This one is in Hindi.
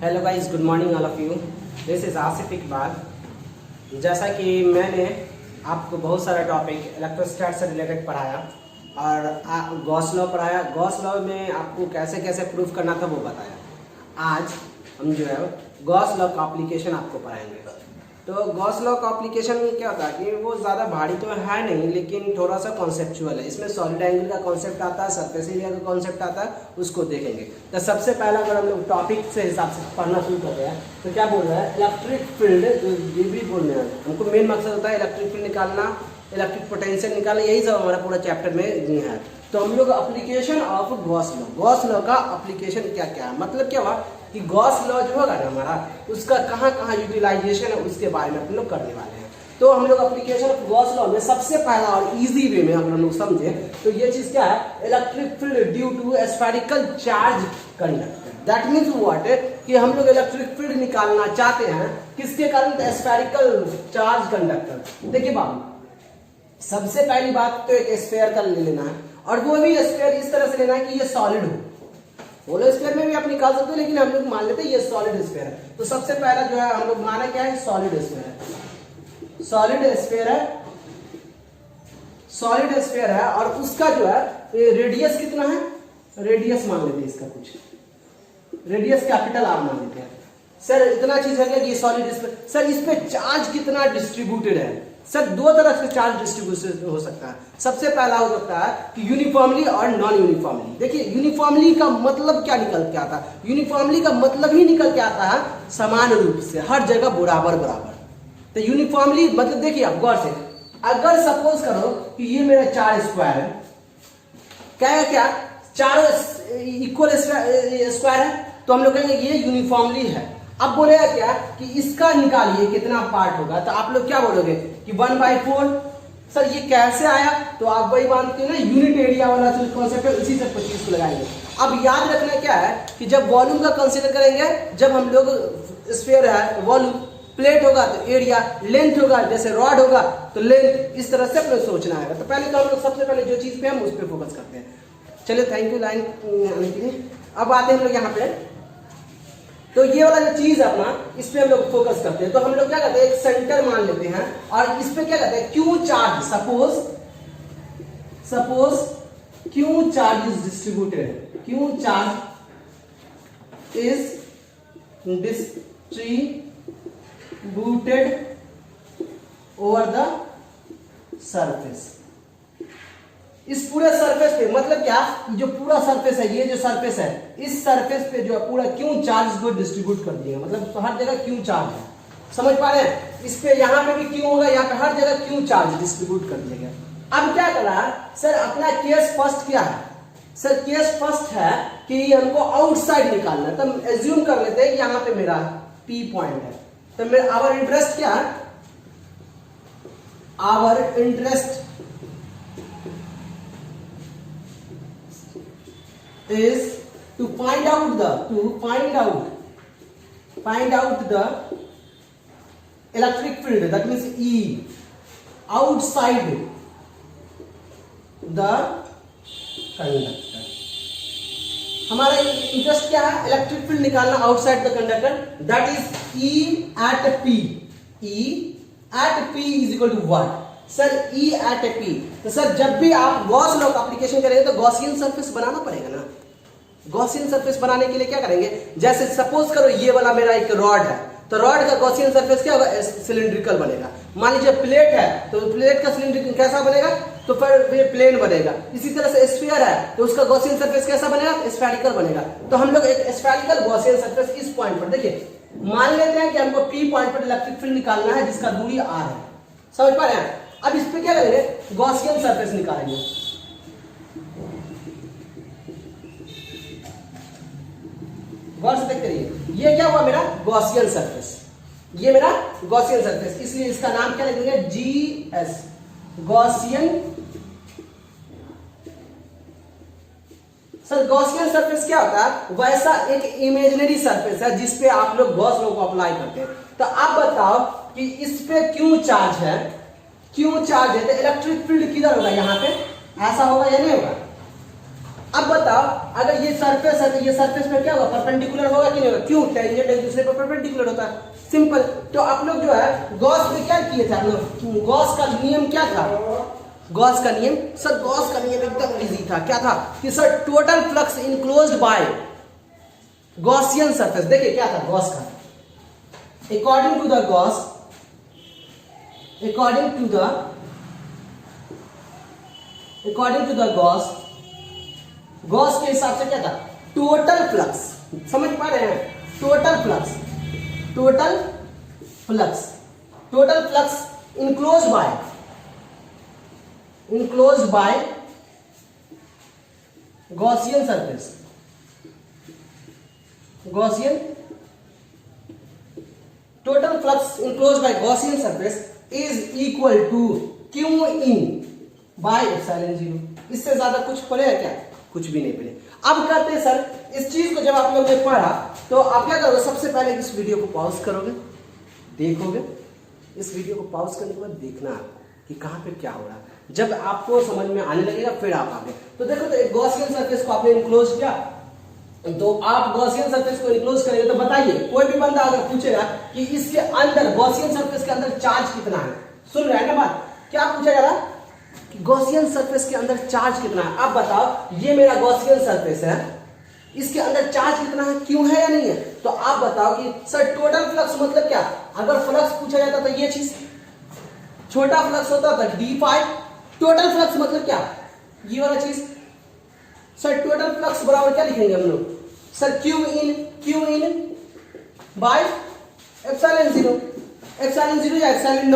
Hello guys, good morning all of you. This is Asif Iqbal. जैसा कि मैंने आपको बहुत सारा टॉपिक इलेक्ट्रोस्टैट से रिलेटेड पढ़ाया और गॉस लॉ पढ़ाया। गॉस लॉ में आपको कैसे कैसे प्रूफ करना था वो बताया। आज हम जो है गॉस लॉ का एप्लीकेशन आपको पढ़ाएंगे। तो गॉस लॉ का एप्लीकेशन क्या होता है कि वो ज़्यादा भारी तो है नहीं, लेकिन थोड़ा सा कॉन्सेप्चुअल है। इसमें सॉलिड एंगल का कॉन्सेप्ट आता है, सरफेस एरिया का कॉन्सेप्ट आता है, उसको देखेंगे। तो सबसे पहला अगर हम लोग टॉपिक से हिसाब से पढ़ना शुरू कर रहे हैं तो क्या बोल रहा है, इलेक्ट्रिक फील्ड। ये भी बोल रहे हैं, हमको मेन मकसद होता है इलेक्ट्रिक फील्ड निकालना, इलेक्ट्रिक पोटेंशियल निकालना, यही सब हमारा पूरा चैप्टर में है। तो हम लोग application of Gauss law, Gauss law का एप्लीकेशन क्या क्या है, मतलब क्या हुआ कि गॉस लॉ जो होगा ना हमारा, उसका कहाँ कहाँ यूटिलाइजेशन है उसके बारे में हम लोग करने वाले हैं। तो हम लोग एप्लीकेशन ऑफ गॉस लॉ में सबसे पहला और इजी वे में अगर हम लोग समझे तो ये चीज क्या है, electric field due to spherical charge conductor. That means what है कि हम लोग इलेक्ट्रिक फील्ड निकालना चाहते हैं किसके कारण, स्फेरिकल चार्ज कंडक्टर। देखिए बाबू, सबसे पहली बात तो एक स्फीयर का ले लेना है, और वो भी स्फीयर इस तरह से लेना है कि ये सॉलिड हो। होलो स्फीयर में भी आप निकाल सकते हो, लेकिन हम लोग मान लेते हैं ये सॉलिड स्फीयर है। तो सबसे पहला जो है हम लोग माना क्या है, सॉलिड स्फीयर है। सॉलिड स्फीयर है, सॉलिड स्फीयर है, और उसका जो है रेडियस कितना है, रेडियस मान लेते हैं इसका, कुछ रेडियस कैपिटल आर मान लेते हैं। सर इतना चीज है कि ये सॉलिड स्फीयर, सर इस पे चार्ज कितना डिस्ट्रीब्यूटेड है। सर दो तरह से चार्ज डिस्ट्रीब्यूशन हो सकता है। सबसे पहला हो सकता है कि यूनिफॉर्मली और नॉन यूनिफॉर्मली। देखिए यूनिफॉर्मली का मतलब क्या निकल के आता है, यूनिफॉर्मली का मतलब ही निकल के आता है समान रूप से, हर जगह बराबर बराबर। तो यूनिफॉर्मली मतलब देखिए आप गौर से, अगर सपोज करो कि ये मेरा 4 स्क्वायर है, क्या है, क्या चारों इक्वल स्क्वायर है, तो हम लोग कहेंगे ये यूनिफॉर्मली है। अब बोलेगा क्या कि इसका निकालिए कितना पार्ट होगा, तो आप लोग क्या बोलोगे कि 1/4। सर ये कैसे आया, तो आप वही मानते हो ना, यूनिट एरिया वाला जो कॉन्सेप्ट है उसी से 25 को लगाएंगे। अब याद रखना क्या है कि जब वॉल्यूम का कंसीडर करेंगे, जब हम लोग स्फीयर है वॉल्यूम, प्लेट होगा तो एरिया, लेंथ होगा जैसे रॉड होगा तो लेंथ, इस तरह से अपने सोचना है। तो पहले तो हम लोग सबसे पहले जो चीज पे हम उस पर फोकस करते हैं। चलिए थैंक यू लाइन आने के लिए। अब आते हैं हम लोग यहाँ पे, तो ये वाला जो चीज है अपना, इस पे हम लोग फोकस करते हैं। तो हम लोग क्या करते हैं, एक सेंटर मान लेते हैं और इस पे क्या करते हैं, Q charge, suppose Q charge is distributed, Q charge is distributed over the surface. इस पूरे सरफेस पे मतलब क्या, जो पूरा सरफेस है, ये जो सरफेस है, इस सरफेस पे जो पूरा क्यू चार्ज को डिस्ट्रीब्यूट कर दिएगा, मतलब तो हर जगह क्यू चार्ज है। समझ पा रहे हैं, इस पे यहाँ पे भी क्यू होगा, यहाँ पे हर जगह क्यू चार्ज डिस्ट्रीब्यूट कर दिया गया। अब क्या करना है सर, अपना केस फर्स्ट क्या है, सर केस फर्स्ट है कि हमको आउटसाइड निकालना है। तो एज्यूम कर लेते हैं कि यहाँ पे मेरा पी पॉइंट है। तो मेरा आवर इंटरेस्ट क्या है, our interest is to find out the electric field, that means E outside the conductor। हमारा इंटरेस्ट क्या है, इलेक्ट्रिक फील्ड निकालना outside the conductor, that is E at P। E at P is equal to what, sir E at P। तो सर जब भी आप गॉस लॉ का एप्लीकेशन करेंगे तो गॉसियन सरफेस बनाना पड़ेगा ना। गॉसियन सरफेस बनाने के लिए क्या करेंगे, जैसे सपोज करो ये वाला मेरा एक रॉड है, तो रॉड का गॉसियन सरफेस क्या होगा, सिलिंड्रिकल बनेगा। मान लीजिए प्लेट है, तो प्लेट का सिलिंड्रिकल कैसा बनेगा, तो फिर ये प्लेन बनेगा। इसी तरह से स्फीयर है तो उसका गॉसियन सरफेस कैसा बनेगा, स्फेरिकल बनेगा। तो हम लोग एक स्फेरिकल गॉसियन सरफेस इस पॉइंट पर, देखिए मान लेते हैं कि हमको पी पॉइंट पर इलेक्ट्रिक फील्ड निकालना है जिसका दूरी r है। समझ पा रहे हैं, अब इस पे क्या करेंगे, गॉसियन सरफेस निकालेंगे। गौर से देखते रहिए, ये क्या हुआ मेरा गॉसियन सरफेस, ये मेरा गॉसियन सरफेस, इसलिए इसका नाम क्या लिखेंगे, GS, Gaussian. Sir Gaussian surface क्या होता है, वैसा एक इमेजिनरी सरफेस है जिसपे आप लोग गॉस लॉ को अप्लाई करते हैं। तो अब बताओ कि इस पे क्यों चार्ज है, क्यों चार्ज है, तो इलेक्ट्रिक फील्ड किधर होगा, यहाँ पे ऐसा होगा या नहीं होगा, अब बताओ अगर ये सरफेस है तो ये सरफेस में क्या होगा, परपेंडिकुलर होगा कि नहीं होगा, क्यों, टेंजेंट एक दूसरे पर परपेंडिकुलर होता है, सिंपल। तो आप लोग जो है गॉस में क्या किए थे हम लोग, गॉस का नियम क्या था, गॉस का नियम, सर गॉस का नियम एकदम इजी था, क्या था कि sir total flux enclosed by Gaussian surface. देखिए क्या था गॉस का, according to the Gauss, according to the Gauss, Gauss के हिसाब से क्या था, टोटल फ्लक्स, समझ पा रहे हैं, total flux, total flux, total flux enclose by Gaussian surface, Gaussian, total flux enclose by Gaussian surface is equal to Q in by epsilon zero. इससे ज्यादा कुछ पड़ेगा क्या, कुछ भी नहीं पड़े। अब करते हैं सर, इस चीज को जब आप लोग ने पढ़ा तो आप क्या करोगे, सबसे पहले इस वीडियो को पॉज करोगे, देखोगे, इस वीडियो को पॉज करने के बाद देखना आपको कि कहां पे क्या हो रहा है। जब आपको समझ में आने लगेगा फिर आप आगे। तो देखो, तो एक गॉसियन सरफेस को आपने इनक्लोज किया, तो आप गॉसियन सरफेस को इनक्लोज करेंगे तो बताइए, कोई भी बंदा अगर पूछेगा कि इसके अंदर, गॉसियन सरफेस के अंदर चार्ज कितना है, सुन रहे हैं ना बात, क्या पूछा जा रहा है, गॉसियन सरफेस के अंदर चार्ज कितना है। अब बताओ, ये मेरा गॉसियन सरफेस है, इसके अंदर चार्ज कितना है, क्यों है या नहीं है। तो आप बताओ कि सर टोटल फ्लक्स मतलब क्या, अगर फ्लक्स पूछा जाता तो ये चीज, छोटा फ्लक्स होता था d5, टोटल फ्लक्स मतलब क्या, ये वाला चीज। सर टोटल फ्लक्स बराबर क्या लिखेंगे हम लोग, sir Q in by epsilon zero, epsilon zero या एप्सिलॉन